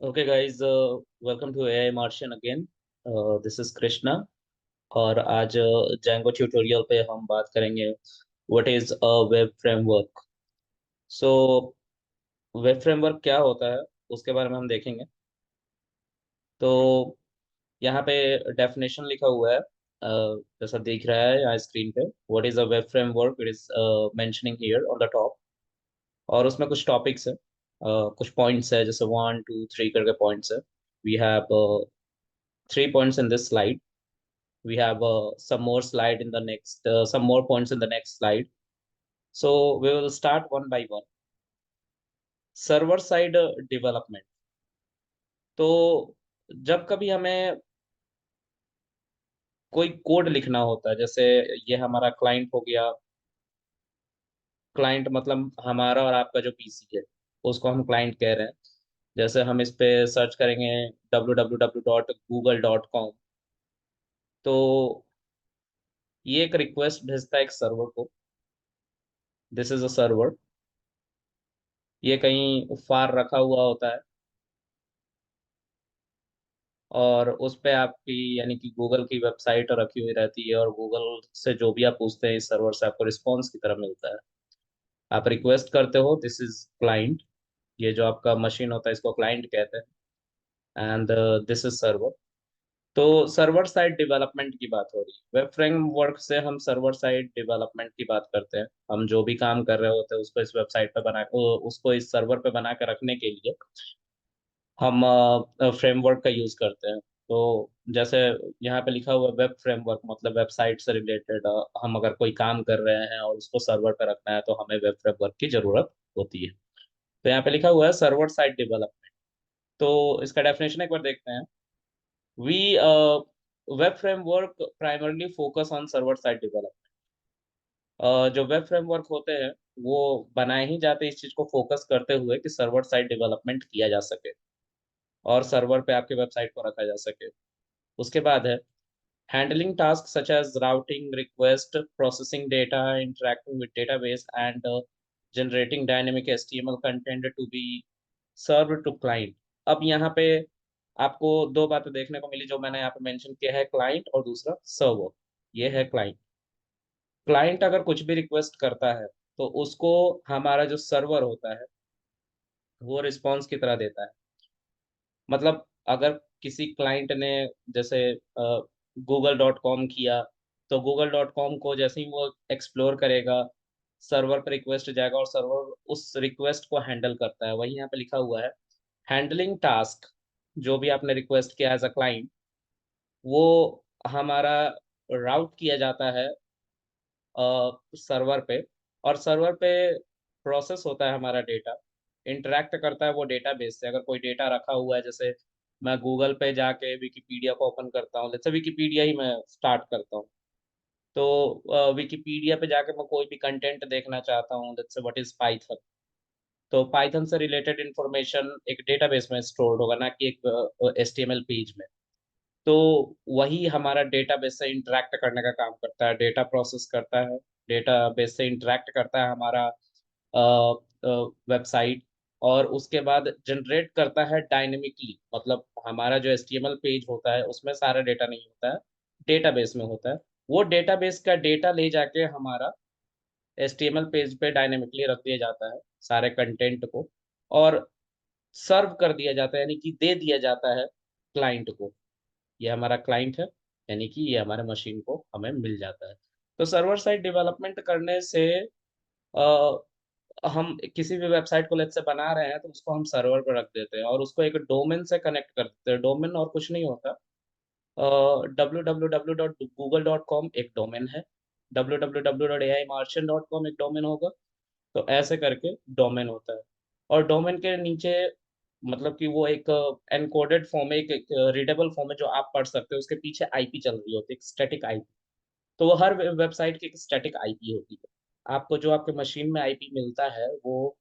Okay, guys, welcome to AI Martian again. This is Krishna और आज Django tutorial पे हम बात करेंगे what is a web framework. So web framework क्या होता है उसके बारे में हम देखेंगे। तो यहाँ पे डेफिनेशन लिखा हुआ है, जैसा दिख रहा है यहाँ स्क्रीन पे। What is a web framework, it is mentioning here on the top. और उसमें कुछ टॉपिक्स है, कुछ पॉइंट्स है, जैसे 1 2 3 करके पॉइंट्स है। We have 3 points in this slide. We have some more slide in the next, some more points in the next slide. So we will start one by one. Server side development. तो जब कभी हमें कोई code लिखना होता है, जैसे ये हमारा क्लाइंट हो गया। क्लाइंट मतलब हमारा और आपका जो पीसी है, उसको हम क्लाइंट कह रहे हैं। जैसे हम इस पे सर्च करेंगे www.google.com, तो ये एक रिक्वेस्ट भेजता है एक सर्वर को। This is a server. ये कहीं फार रखा हुआ होता है और उस पे आपकी यानी कि गूगल की वेबसाइट रखी हुई रहती है, और गूगल से जो भी आप पूछते हैं इस सर्वर से आपको रिस्पॉन्स की तरह मिलता है। आप रिक्वेस्ट करते हो, दिस इज क्लाइंट। ये जो आपका मशीन होता है इसको क्लाइंट कहते हैं, एंड दिस इज सर्वर। तो सर्वर साइड डेवलपमेंट की बात हो रही है। वेब फ्रेमवर्क से हम सर्वर साइड डेवलपमेंट की बात करते हैं। हम जो भी काम कर रहे होते हैं उसको इस वेबसाइट पे बना, उसको इस सर्वर पे बना के रखने के लिए हम फ्रेमवर्क का यूज करते हैं। तो जैसे यहाँ पे लिखा हुआ है वेब फ्रेमवर्क, मतलब वेबसाइट से रिलेटेड हम अगर कोई काम कर रहे हैं और उसको सर्वर पे रखना है तो हमें वेब फ्रेमवर्क की जरूरत होती है। तो यहाँ पे लिखा हुआ है सर्वर साइड डेवलपमेंट। तो इसका डेफिनेशन एक बार देखते हैं। We web framework primarily focus on server side development. जो वेब फ्रेमवर्क होते हैं वो बनाए ही जाते हैं इस चीज को फोकस करते हुए कि सर्वर साइड डेवलपमेंट किया जा सके और सर्वर पे आपके वेबसाइट को रखा जा सके। उसके बाद है handling tasks such as routing request, processing data, interacting with database, and generating dynamic HTML content to be served to client। अब यहाँ पे आपको दो बातें देखने को मिली जो मैंने यहाँ पे मेंशन किया है, क्लाइंट और दूसरा सर्वर। ये है क्लाइंट। क्लाइंट अगर कुछ भी रिक्वेस्ट करता है तो उसको हमारा जो सर्वर होता है वो रिस्पॉन्स की तरह देता है। मतलब अगर किसी क्लाइंट ने जैसे google.com किया, तो google.com को जैसे ही वो एक्सप्लोर करेगा, सर्वर पर रिक्वेस्ट जाएगा और सर्वर उस रिक्वेस्ट को हैंडल करता है। वही यहाँ पे लिखा हुआ है हैंडलिंग टास्क। जो भी आपने रिक्वेस्ट किया एज अ क्लाइंट, वो हमारा राउट किया जाता है सर्वर पे, और सर्वर पे प्रोसेस होता है हमारा डेटा। इंटरेक्ट करता है वो डेटा बेस से। अगर कोई डेटा रखा हुआ है, जैसे मैं गूगल पे जाके विकिपीडिया को ओपन करता हूँ, जैसे विकिपीडिया ही मैं स्टार्ट करता हूँ, तो विकिपीडिया पे जाके मैं कोई भी कंटेंट देखना चाहता हूँ, जैसे व्हाट इज पाइथन। तो पाइथन से रिलेटेड इंफॉर्मेशन एक डेटाबेस में स्टोर्ड होगा, ना कि एक एचटीएमएल पेज में। तो वही हमारा डेटाबेस से इंटरेक्ट करने का काम करता है, डेटा प्रोसेस करता है, डेटाबेस से इंटरेक्ट करता है हमारा वेबसाइट, और उसके बाद जनरेट करता है डायनेमिकली। मतलब हमारा जो एचटीएमएल पेज होता है उसमें सारा डेटा नहीं होता है, डेटाबेस में होता है। वो डेटाबेस का डेटा ले जाके हमारा एचटीएमएल पेज पे डायनेमिकली रख दिया जाता है सारे कंटेंट को, और सर्व कर दिया जाता है, यानी कि दे दिया जाता है क्लाइंट को। ये हमारा क्लाइंट है, यानी कि ये हमारे मशीन को हमें मिल जाता है। तो सर्वर साइड डेवलपमेंट करने से हम किसी भी वेबसाइट को लेट से बना रहे हैं तो उसको हम सर्वर पर रख देते हैं और उसको एक डोमेन से कनेक्ट कर देते हैं। डोमेन और कुछ नहीं होता। www.google.com एक डोमेन है, www.aimartian.com एक डोमेन होगा। तो ऐसे करके डोमेन होता है, और डोमेन के नीचे मतलब कि वो एक एनकोडेड फॉर्म है, एक रीडेबल फॉर्म है जो आप पढ़ सकते हो। उसके पीछे आईपी चल रही होती है, एक स्टैटिक आईपी। तो वो हर वेबसाइट की एक स्टैटिक आईपी होती है। आपको जो आपके मशीन में आईपी मिलता है वो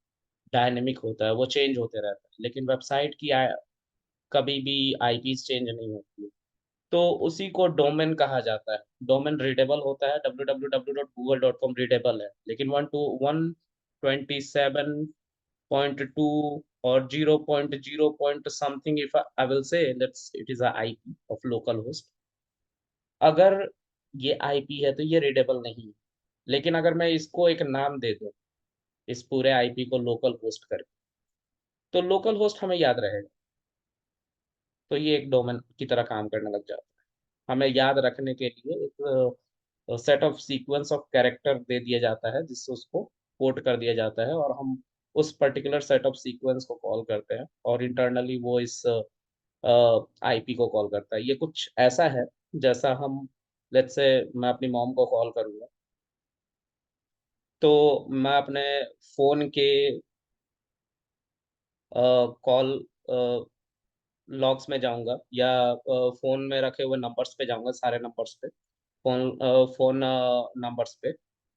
डायनेमिक होता है, वो चेंज होते रहता है, लेकिन वेबसाइट की कभी भी आईपीज चेंज नहीं होती है। तो उसी को डोमेन कहा जाता है। डोमेन रीडेबल होता है, www.google.com रीडेबल है, लेकिन 127 0.2 or 0.0 point something, if I will say let's it is a IP of local host. अगर ये IP है तो ये रीडेबल नहीं है। लेकिन अगर मैं इसको एक नाम दे दूं, इस पूरे IP को लोकल होस्ट करके, तो लोकल होस्ट हमें याद रहेगा। तो ये एक डोमेन की तरह काम करने लग जाता है। हमें याद रखने के लिए एक set of sequence of character दे दिया जाता है, जिससे उसको कोड कर दिया जाता है, और हम उस पर्टिकुलर सेट ऑफ सीक्वेंस को कॉल करते हैं, और इंटरनली वो इस IP को कॉल करता है। ये कुछ ऐसा है जैसा हम, लेट्स से मैं अपनी मॉम को कॉल करूंगा, तो मैं अपने फोन के कॉल लॉग्स में जाऊंगा, या फोन में रखे हुए नंबर्स पे जाऊंगा, सारे नंबर्स पे, फोन नंबर्स पे,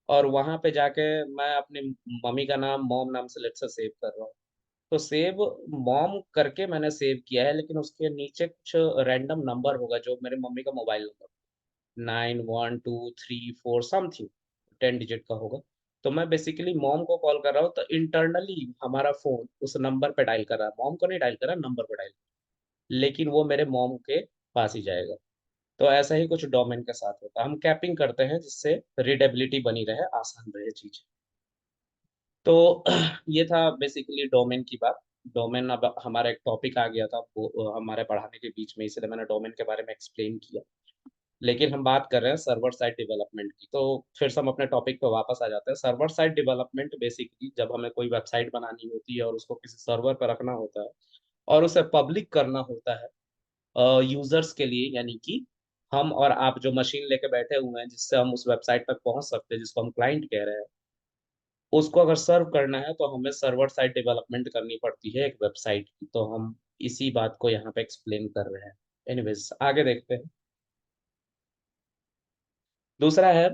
और वहां पे जाके मैं अपनी मम्मी का नाम मॉम नाम से लेट्स से सेव कर रहा हूँ। तो सेव मॉम करके मैंने सेव किया है, लेकिन उसके नीचे कुछ रैंडम नंबर होगा जो मेरे मम्मी का मोबाइल नंबर, 9123 4 समथिंग, 10 डिजिट का होगा। तो मैं बेसिकली मॉम को कॉल कर रहा हूँ, तो इंटरनली हमारा फोन उस नंबर पे डायल कर रहा है, मॉम को नहीं डायल कर रहा, नंबर पे डायल, लेकिन वो मेरे मॉम के पास ही जाएगा। तो ऐसा ही कुछ डोमेन के साथ होता है, हम कैपिंग करते हैं जिससे रीडेबिलिटी बनी रहे, आसान रहे चीज। तो ये था बेसिकली डोमेन की बात। डोमेन, अब हमारा एक टॉपिक आ गया था वो हमारे पढ़ाने के बीच में, इसलिए मैंने डोमेन के बारे में एक्सप्लेन किया। लेकिन हम बात कर रहे हैं सर्वर साइड डेवलपमेंट की, तो फिर से हम अपने टॉपिक पे वापस आ जाते हैं। सर्वर साइड डेवलपमेंट बेसिकली जब हमें कोई वेबसाइट बनानी होती है और उसको किसी सर्वर पर रखना होता है और उसे पब्लिक करना होता है यूजर्स के लिए, यानी कि हम और आप जो मशीन लेके बैठे हुए हैं जिससे हम उस वेबसाइट तक पहुंच सकते हैं, जिसको हम क्लाइंट कह रहे हैं, उसको अगर सर्व करना है तो हमें सर्वर साइड डेवलपमेंट करनी पड़ती है एक वेबसाइट की। तो हम इसी बात को यहाँ पे एक्सप्लेन कर रहे हैं। एनीवेज, आगे देखते हैं। दूसरा है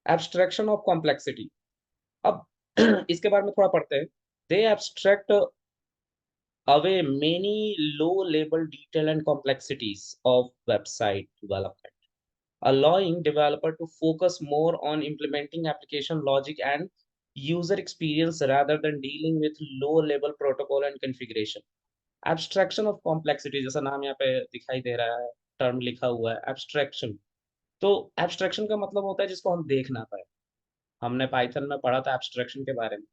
एब्स्ट्रैक्शन ऑफ कॉम्प्लेक्सिटी। अब इसके बारे में थोड़ा पढ़ते हैं। दे abstract away many low level detail and complexities of website development, allowing developer to focus more on implementing application logic and user experience rather than dealing with low level protocol and configuration. Abstraction of complexity, जैसा नाम यहाँ पे दिखाई दे रहा है, term लिखा हुआ है एब्स्ट्रैक्शन। तो एब्स्ट्रैक्शन का मतलब होता है जिसको हम देख ना पाए। हमने पाइथन में पढ़ा था एब्स्ट्रैक्शन के बारे में।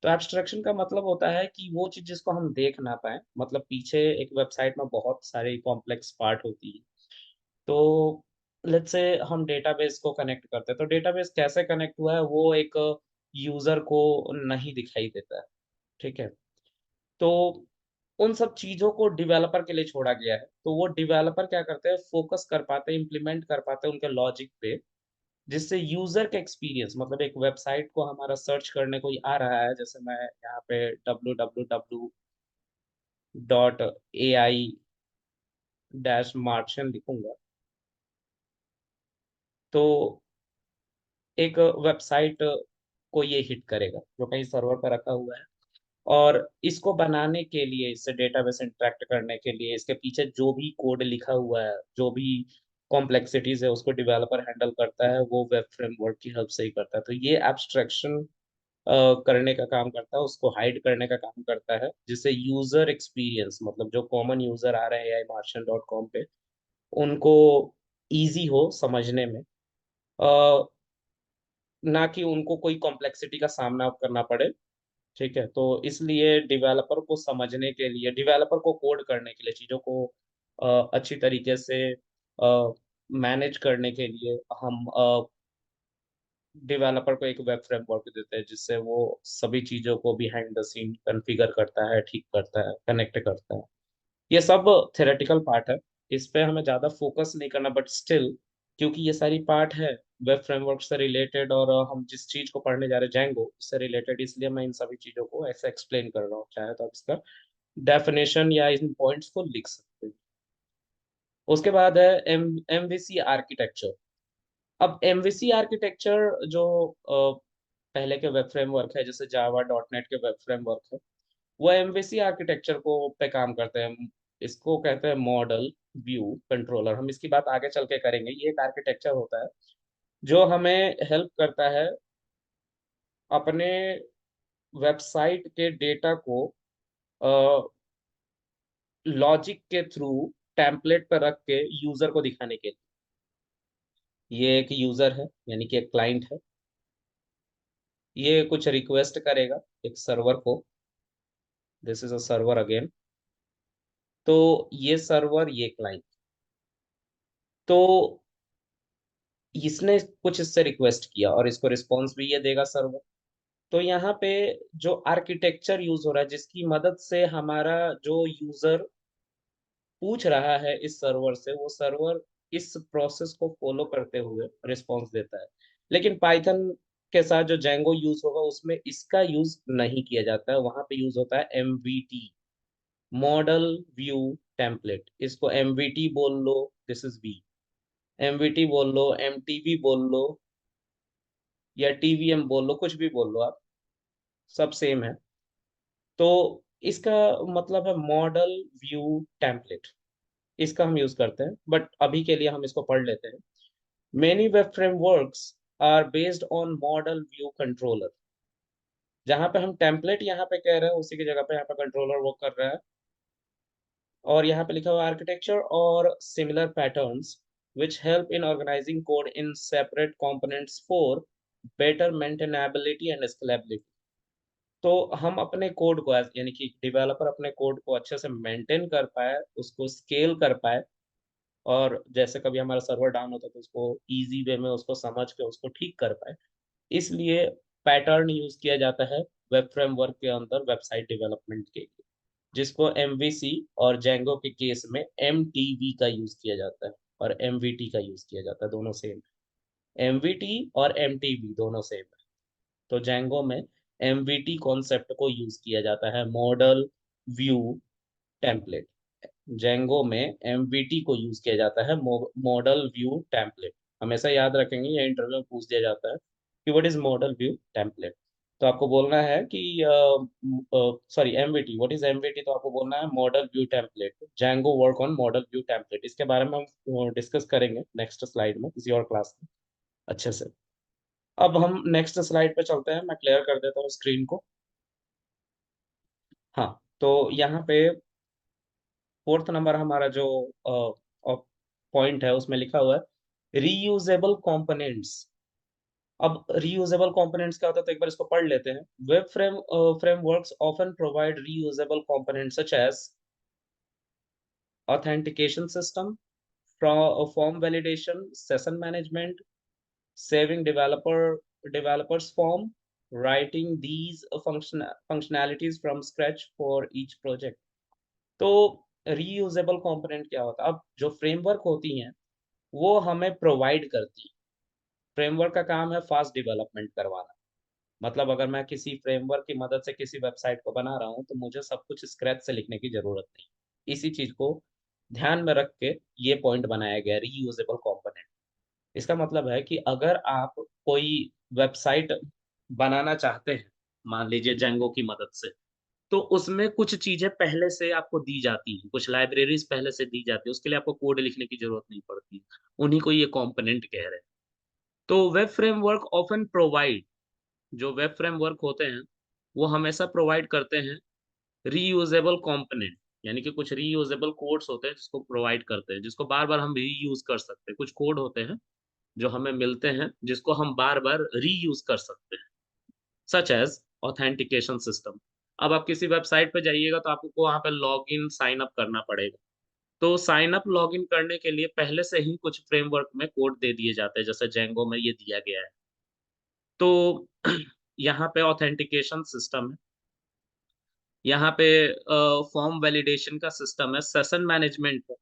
तो एब्स्ट्रैक्शन का मतलब होता है कि वो चीज जिसको हम देख ना पाए, मतलब पीछे एक वेबसाइट में बहुत सारे कॉम्प्लेक्स पार्ट होती है। तो लेट्स से हम डेटाबेस को कनेक्ट करते हैं, तो डेटाबेस कैसे कनेक्ट हुआ है वो एक यूजर को नहीं दिखाई देता है। ठीक है। तो उन सब चीजों को डेवलपर के लिए छोड़ा गया है, तो वो डेवलपर क्या करते हैं, फोकस कर पाते हैं, इम्प्लीमेंट कर पाते हैं उनके लॉजिक पे, जिससे यूजर का एक्सपीरियंस, मतलब एक वेबसाइट को हमारा सर्च करने कोई आ रहा है, जैसे मैं यहाँ पे www.ai-martian लिखूंगा, तो एक वेबसाइट को ये हिट करेगा जो कहीं सर्वर पर रखा हुआ है। और इसको बनाने के लिए, इससे डेटाबेस इंटरेक्ट करने के लिए, इसके पीछे जो भी कोड लिखा हुआ है, जो भी कॉम्प्लेक्सिटीज है, उसको डेवलपर हैंडल करता है, वो वेब फ्रेमवर्क की हेल्प से ही करता है। तो ये एब्स्ट्रैक्शन करने का काम करता है, उसको हाइड करने का काम करता है, जिससे यूजर एक्सपीरियंस, मतलब जो कॉमन यूजर आ रहे हैं ai-martian.com पे, उनको इजी हो समझने में, ना कि उनको कोई कॉम्प्लेक्सिटी का सामना करना पड़े। ठीक है। तो इसलिए डेवलपर को समझने के लिए, डेवलपर को कोड करने के लिए, चीज़ों को अच्छी तरीके से मैनेज करने के लिए हम डेवलपर को एक वेब फ्रेमवर्क देते हैं, जिससे वो सभी चीज़ों को बिहाइंड द सीन कॉन्फ़िगर करता है, ठीक करता है, कनेक्ट करता है। ये सब थेरेटिकल पार्ट है, इस पे हमें ज़्यादा फोकस नहीं करना, बट स्टिल क्योंकि ये सारी पार्ट है वेब फ्रेमवर्क से रिलेटेड, और हम जिस चीज़ को पढ़ने जा रहे हैं जैंगो उससे रिलेटेड, इसलिए मैं इन सभी चीज़ों को ऐसे एक्सप्लेन कर रहा हूँ। चाहे तो आप इसका डेफिनेशन या इन पॉइंट्स को लिख सकते हैं। उसके बाद है एमवीसी आर्किटेक्चर। अब एमवीसी आर्किटेक्चर जो पहले के वेब फ्रेमवर्क है, जैसे जावा डॉट नेट के वेब फ्रेमवर्क है, वो एमवीसी आर्किटेक्चर को पे काम करते हैं। इसको कहते हैं मॉडल व्यू कंट्रोलर। हम इसकी बात आगे चल के करेंगे। ये एक आर्किटेक्चर होता है जो हमें हेल्प करता है अपने वेबसाइट के डेटा को लॉजिक के थ्रू टेम्पलेट पर रख के यूजर को दिखाने के लिए। ये एक यूजर है, यानी कि एक क्लाइंट है। ये कुछ रिक्वेस्ट करेगा एक सर्वर को। This is a server again. तो ये सर्वर, ये क्लाइंट। तो इसने कुछ इससे रिक्वेस्ट किया और इसको रिस्पॉन्स भी ये देगा सर्वर। तो यहाँ पे जो आर्किटेक्चर यूज हो रहा है, जिसकी मदद से हमारा जो यूजर पूछ रहा है इस सर्वर से, वो सर्वर इस प्रोसेस को फॉलो करते हुए रिस्पॉन्स देता है। लेकिन पाइथन के साथ जो जेंगो यूज होगा उसमें इसका यूज नहीं किया जाता है। वहां पे यूज होता है एमवीटी, मॉडल व्यू टेम्पलेट। इसको एमवीटी बोल लो, दिस इज वी। एमवीटी बोल लो, एमटीवी बोल लो, या टीवीएम बोल लो, कुछ भी बोल लो आप, सब सेम है। तो इसका मतलब है मॉडल व्यू टेम्पलेट। इसका हम यूज करते हैं, बट अभी के लिए हम इसको पढ़ लेते हैं। Many web frameworks are based on model view controller. जहां पे हम टेम्पलेट यहाँ पे कह रहे हैं, उसी की जगह पे यहाँ पे कंट्रोलर वर्क कर रहा है। और यहाँ पे लिखा हुआ आर्किटेक्चर और similar patterns which help in organizing code in separate components for better maintainability and scalability। तो हम अपने कोड को यानी कि डेवलपर अपने कोड को अच्छे से मेंटेन कर पाए, उसको स्केल कर पाए, और जैसे कभी हमारा सर्वर डाउन होता है तो उसको इजी वे में उसको समझ के उसको ठीक कर पाए। इसलिए पैटर्न यूज किया जाता है वेब फ्रेमवर्क के अंदर वेबसाइट डेवलपमेंट के लिए, जिसको एमवीसी और जेंगो के केस में एमटीवी का यूज किया जाता है और एमवीटी का यूज किया जाता है। दोनों सेम। एमवीटी और एमटीवी दोनों सेम है। तो जेंगो में एमवीटी कॉन्सेप्ट को यूज किया जाता है, मॉडल व्यू टेम्पलेट। जेंगो में एमवीटी को यूज किया जाता है, मॉडल व्यू टेम्पलेट। हमेशा याद रखेंगे, ये इंटरव्यू में पूछ दिया जाता है कि what is model view template. तो आपको बोलना है कि सॉरी, एमवीटी, व्हाट इज एमवीटी, तो आपको बोलना है model view template. Django work on model view template. इसके बारे में हम डिस्कस करेंगे नेक्स्ट स्लाइड में किसी और क्लास में अच्छे से। अब हम नेक्स्ट स्लाइड पे चलते हैं। मैं क्लियर कर देता हूँ स्क्रीन को। हाँ, तो यहाँ पे फोर्थ नंबर हमारा जो पॉइंट है उसमें लिखा हुआ है रीयूजेबल कंपोनेंट्स। अब रीयूजेबल कंपोनेंट्स क्या होता है, तो एक बार इसको पढ़ लेते हैं। Web frameworks often provide reusable components such as authentication system, form validation, session management, saving developers form, writing these functionalities from scratch for each project। तो रीयूजेबल कंपोनेंट क्या होता है? अब जो फ्रेमवर्क होती हैं वो हमें प्रोवाइड करती है। फ्रेमवर्क का काम है फास्ट डेवलपमेंट करवाना। मतलब अगर मैं किसी फ्रेमवर्क की मदद से किसी वेबसाइट को बना रहा हूँ तो मुझे सब कुछ स्क्रैच से लिखने की जरूरत नहीं। इसी चीज को ध्यान में रख के ये पॉइंट बनाया गया, रीयूजेबल कंपोनेंट। इसका मतलब है कि अगर आप कोई वेबसाइट बनाना चाहते हैं, मान लीजिए जेंगो की मदद से, तो उसमें कुछ चीजें पहले से आपको दी जाती हैं, कुछ लाइब्रेरीज पहले से दी जाती है, उसके लिए आपको कोड लिखने की जरूरत नहीं पड़ती। उन्हीं को ये कंपोनेंट कह रहे हैं। तो वेब फ्रेमवर्क ऑफन प्रोवाइड, जो वेब फ्रेमवर्क होते हैं वो हमेशा प्रोवाइड करते हैं रीयूजेबल कंपोनेंट, यानी कि कुछ रीयूजेबल कोड्स होते हैं जिसको प्रोवाइड करते हैं, जिसको बार बार हम रीयूज कर सकते हैं। कुछ कोड होते हैं जो हमें मिलते हैं जिसको हम बार बार रीयूज कर सकते हैं, सच एज ऑथेंटिकेशन सिस्टम। अब आप किसी वेबसाइट पे जाइएगा तो आपको वहां पे लॉग इन साइन अप करना पड़ेगा। तो साइन अप लॉग इन करने के लिए पहले से ही कुछ फ्रेमवर्क में कोड दे दिए जाते हैं, जैसे जेंगो में ये दिया गया है। तो यहाँ पे ऑथेंटिकेशन सिस्टम है, यहाँ पे फॉर्म वैलिडेशन का सिस्टम है, सेशन मैनेजमेंट है,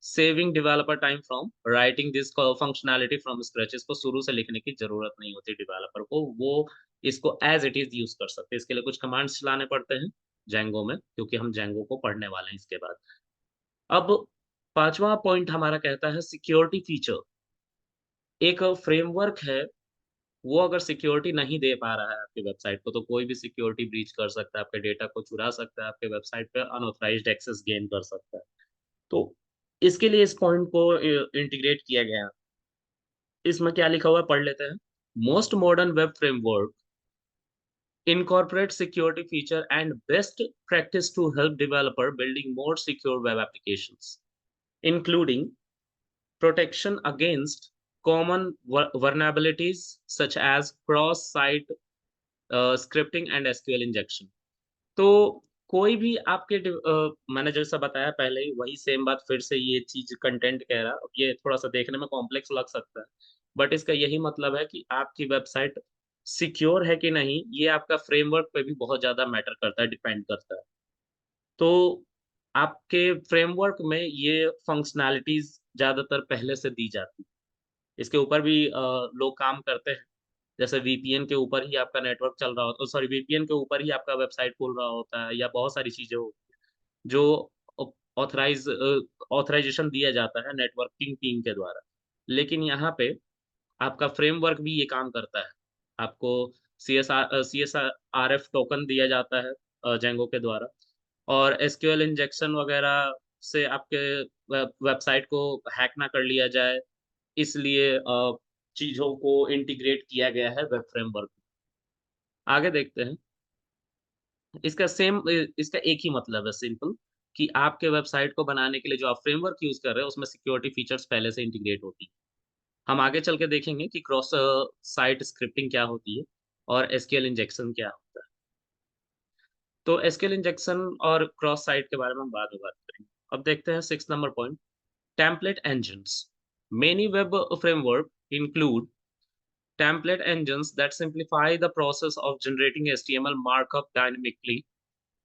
saving developer time from writing this functionality from scratch. इसको शुरू से लिखने की जरूरत नहीं होती डेवलपर को, वो इसको एज इट इज यूज कर सकते हैं। इसके लिए कुछ कमांड्स चलाने पड़ते हैं जेंगो में, क्योंकि हम जेंगो को पढ़ने वाले हैं इसके बाद। अब पांचवा पॉइंट हमारा कहता है सिक्योरिटी फीचर। एक फ्रेमवर्क है, वो अगर सिक्योरिटी नहीं दे पा रहा है आपकी वेबसाइट को, तो कोई भी सिक्योरिटी ब्रीच कर सकता है, आपके डेटा को चुरा सकता है, आपके वेबसाइट पे अनऑथराइज्ड एक्सेस गेन कर सकता है। तो इसके लिए इस पॉइंट को इंटीग्रेट किया गया है। इसमें क्या लिखा हुआ है पढ़ लेते हैं। Most modern web framework incorporate security feature and best practice to help developer building more secure web applications, including protection against common vulnerabilities such as cross-site scripting and SQL injection. तो कोई भी आपके मैंने जैसा बताया पहले ही वही सेम बात फिर से ये चीज कंटेंट कह रहा है। अब ये थोड़ा सा देखने में कॉम्प्लेक्स लग सकता है, बट इसका यही मतलब है कि आपकी वेबसाइट सिक्योर है कि नहीं, ये आपका फ्रेमवर्क पे भी बहुत ज्यादा मैटर करता है, डिपेंड करता है। तो आपके फ्रेमवर्क में ये फंक्शनैलिटीज ज्यादातर पहले से दी जाती है। इसके ऊपर भी लोग काम करते हैं। जैसे वीपीएन के ऊपर ही आपका नेटवर्क चल रहा होता है, सॉरी वीपीएन के ऊपर ही आपका वेबसाइट खुल रहा होता है, या बहुत सारी चीजें होती हैं जो ऑथराइज ऑथराइजेशन दिया जाता है नेटवर्किंग टीम के द्वारा। लेकिन यहाँ पे आपका फ्रेमवर्क भी ये काम करता है। आपको C S R F token दिया जाता है जेंगो के द्वारा, और एसक्यूएल इंजेक्शन वगैरह से आपके वेबसाइट को हैक ना कर लिया जाए, इसलिए चीजों को इंटीग्रेट किया गया है वेब फ्रेमवर्क। आगे देखते हैं। इसका एक ही मतलब है, सिंपल, कि आपके वेबसाइट को बनाने के लिए जो आप फ्रेमवर्क यूज कर रहे हैं उसमें सिक्योरिटी फीचर्स पहले से इंटीग्रेट होती है। हम आगे चल के देखेंगे कि क्रॉस साइट स्क्रिप्टिंग क्या होती है और एसक्यूएल इंजेक्शन क्या होता है। तो एसक्यूएल इंजेक्शन और क्रॉस साइट के बारे में हम बाद में बात करेंगे। अब देखते हैं 6 number point, template engines. Many web framework include template engines that simplify the process of generating HTML markup dynamically,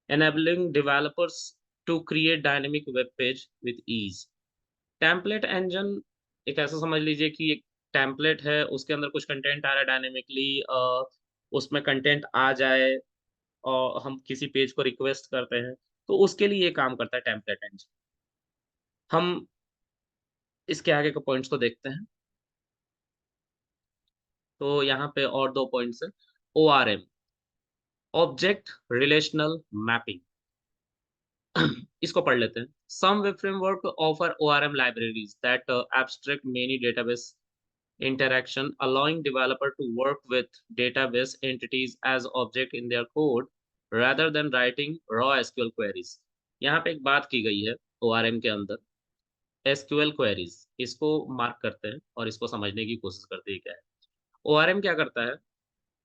enabling developers to create dynamic web page with ease. Template engine एक ऐसा समझ लीजिए कि एक टेम्पलेट है, उसके अंदर कुछ कंटेंट आ रहा है डायनेमिकली, उसमें कंटेंट आ जाए और हम किसी पेज को रिक्वेस्ट करते हैं, तो उसके लिए ये काम करता है टेम्पलेट engine। हम इसके आगे के पॉइंट्स को देखते हैं। तो यहाँ पे और 2 पॉइंट्स है। ORM, ऑब्जेक्ट रिलेशनल मैपिंग, इसको पढ़ लेते हैं। Some web framework offer ORM libraries that abstract many database interaction, allowing developer to work with database entities as object in their code rather than writing raw SQL queries। यहाँ पे एक बात की गई है ORM के अंदर, SQL queries, इसको मार्क करते हैं और इसको समझने की कोशिश करते हैं क्या है। ORM क्या करता है?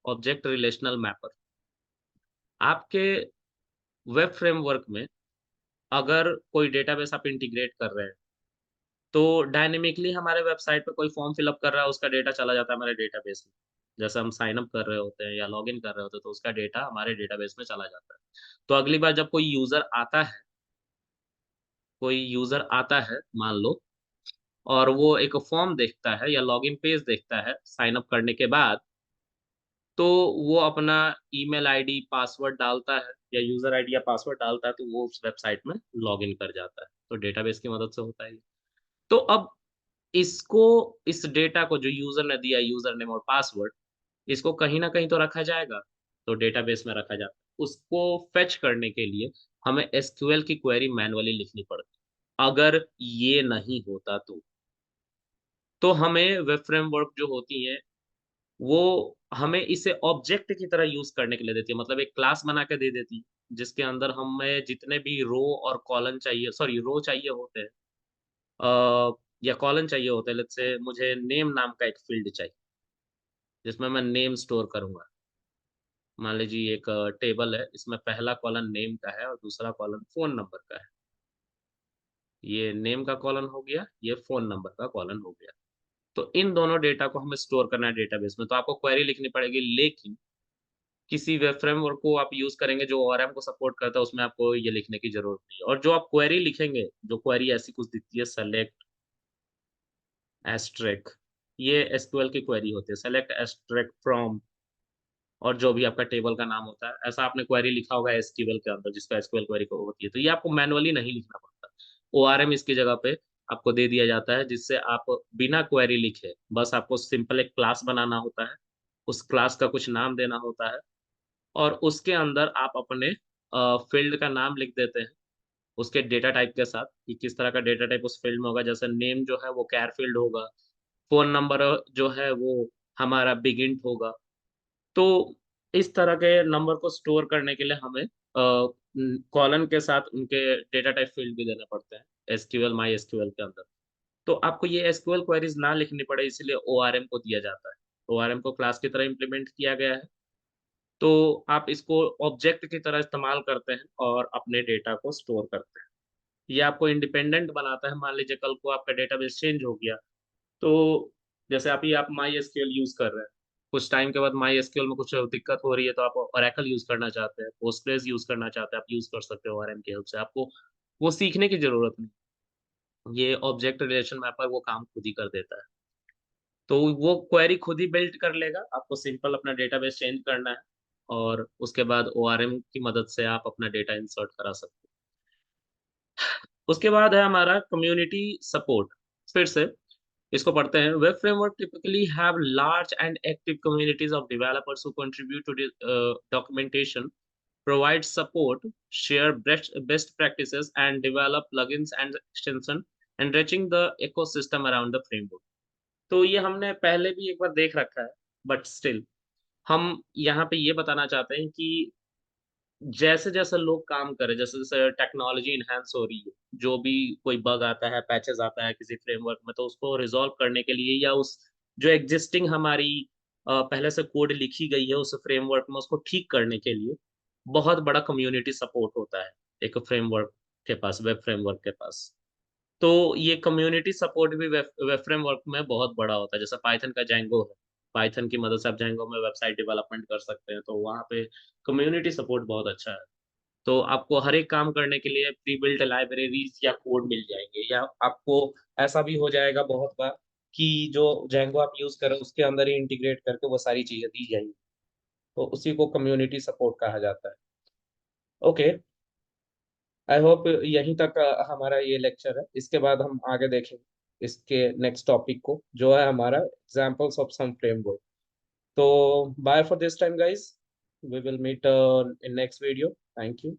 Object relational mapper. आपके वेब फ्रेमवर्क में अगर कोई डेटाबेस आप इंटीग्रेट कर रहे हैं, तो डायनेमिकली हमारे वेबसाइट पे कोई फॉर्म फिल अप कर रहा है, उसका डेटा चला जाता है हमारे डेटाबेस में। जैसे हम साइन अप कर रहे होते हैं या लॉगिन कर रहे होते हैं, तो उसका डेटा हमारे डेटाबेस में चला जाता है। तो अगली बार जब कोई यूजर आता है मान लो, और वो एक फॉर्म देखता है या लॉगिन पेज देखता है साइन अप करने के बाद, तो वो अपना ईमेल आईडी पासवर्ड डालता है या यूजर आईडी या पासवर्ड डालता है, तो वो उस वेबसाइट में लॉग इन कर जाता है। तो डेटाबेस की मदद से होता है ये। तो अब इसको, इस डेटा को जो यूजर ने दिया, यूजर नेम और पासवर्ड, इसको कहीं ना कहीं तो रखा जाएगा। तो डेटाबेस में रखा जाता है। उसको फेच करने के लिए हमें एसक्यूएल की क्वेरी मैनुअली लिखनी पड़ती है। अगर ये नहीं होता तो हमें वेब फ्रेमवर्क जो होती है वो हमें इसे ऑब्जेक्ट की तरह यूज करने के लिए देती है, मतलब एक क्लास बना के दे देती है जिसके अंदर हमें जितने भी रो और कॉलन चाहिए, सॉरी रो चाहिए होते हैं, या कॉलन चाहिए होते हैं। लेट्स से मुझे नेम नाम का एक फील्ड चाहिए जिसमें मैं नेम स्टोर करूंगा। मान लीजिए एक टेबल है, इसमें पहला कॉलन नेम का है और दूसरा कॉलन फोन नंबर का है। ये नेम का कॉलन हो गया, ये फोन नंबर का कॉलन हो गया। तो इन दोनों डेटा को हमें स्टोर करना है डेटाबेस में, तो आपको क्वेरी लिखनी पड़ेगी। लेकिन किसी वेब फ्रेमवर्क को आप यूज करेंगे जो ओआरएम को सपोर्ट करता है, उसमें आपको ये लिखने की जरूरत नहीं है। और जो आप क्वेरी लिखेंगे, जो क्वेरी ऐसी कुछ दिखती है, सेलेक्ट एस्ट्रिक, ये एसक्यूएल की क्वेरी होती है, सेलेक्ट एस्ट्रिक फ्रॉम, और जो भी आपका टेबल का नाम होता है, ऐसा आपने क्वेरी लिखा होगा एसक्यूएल के अंदर, जिसका एसक्यूएल क्वेरी को होती है। तो ये आपको मैनुअली नहीं लिखना पड़ता, ओआरएम इसकी जगह पे आपको दे दिया जाता है, जिससे आप बिना क्वेरी लिखे बस आपको सिंपल एक क्लास बनाना होता है, उस क्लास का कुछ नाम देना होता है, और उसके अंदर आप अपने फील्ड का नाम लिख देते हैं उसके डेटा टाइप के साथ, कि किस तरह का डेटा टाइप उस फील्ड में होगा। जैसे नेम जो है वो कैर फील्ड होगा, फोन नंबर जो है वो हमारा बिगिंट होगा। तो इस तरह के नंबर को स्टोर करने के लिए हमें कॉलन के साथ उनके डेटा टाइप फील्ड भी देने पड़ते हैं एसक्यूएल माई एसक्यूएल के अंदर। तो आपको ये एसक्यूएल क्वेरीज ना लिखनी पड़े इसलिए ओआरएम को दिया जाता है। ओआरएम को क्लास की तरह इम्प्लीमेंट किया गया है। तो आप इसको ऑब्जेक्ट की तरह इस्तेमाल करते हैं और अपने डेटा को स्टोर करते हैं। ये आपको इंडिपेंडेंट बनाता है। मान लीजिए कल को आपका डेटाबेस चेंज हो गया, तो जैसे आप माई एसक्यूएल यूज कर रहे हैं, कुछ टाइम के बाद माई एसक्यूएल में कुछ दिक्कत हो रही है तो आप ओरेकल यूज करना चाहते हैं, पोस्टग्रेस यूज करना चाहते हैं, आप यूज कर सकते हो ओआरएम की हेल्प से। आपको वो सीखने की जरूरत नहीं। ये ऑब्जेक्ट रिलेशन मैपर वो काम खुद ही कर देता है। तो वो क्वेरी खुद ही बिल्ड कर लेगा। आपको सिंपल अपना डेटाबेस चेंज करना है और उसके बाद ओआरएम की मदद से आप अपना डेटा इंसर्ट करा सकते हो। उसके बाद है हमारा कम्युनिटी सपोर्ट। फिर से इसको पढ़ते हैं। Web framework typically have large and active communities of developers who contribute to the documentation, provide support, share best practices, and develop plugins and extension, enriching the ecosystem around the framework. तो ये हमने पहले भी एक बार देख रखा है, but still हम यहाँ पे ये बताना चाहते हैं कि जैसे जैसे लोग काम करें, जैसे जैसे टेक्नोलॉजी इनहेंस हो रही है, जो भी कोई बग आता है, पैचेस आता है किसी फ्रेमवर्क में, तो उसको रिजॉल्व करने के लिए या उस जो एग्जिस्टिंग हमारी पहले से कोड लिखी गई है उस फ्रेमवर्क में, उसको ठीक करने के लिए बहुत बड़ा कम्युनिटी सपोर्ट होता है एक फ्रेमवर्क के पास, वेब फ्रेमवर्क के पास। तो ये कम्युनिटी सपोर्ट भी वेब वेब फ्रेमवर्क में बहुत बड़ा होता है। जैसे पाइथन का जैंगो है, पाइथन की मदद से आप जैंगो में वेबसाइट डेवलपमेंट कर सकते हैं, तो वहाँ पे कम्युनिटी सपोर्ट बहुत अच्छा है। तो आपको हर एक काम करने के लिए प्री बिल्ट लाइब्रेरीज या कोड मिल जाएंगे, या आपको ऐसा भी हो जाएगा बहुत बार कि जो जेंगो आप यूज करें उसके अंदर ही इंटीग्रेट करके वो सारी चीजें दी जाएंगी। तो उसी को कम्युनिटी सपोर्ट कहा जाता है। ओके, आई होप यहीं तक हमारा ये लेक्चर है। इसके बाद हम आगे देखेंगे इसके नेक्स्ट टॉपिक को, जो है हमारा एग्जांपल्स ऑफ सम फ्रेमवर्क। तो bye for this time guys, we will meet in next video. Thank you.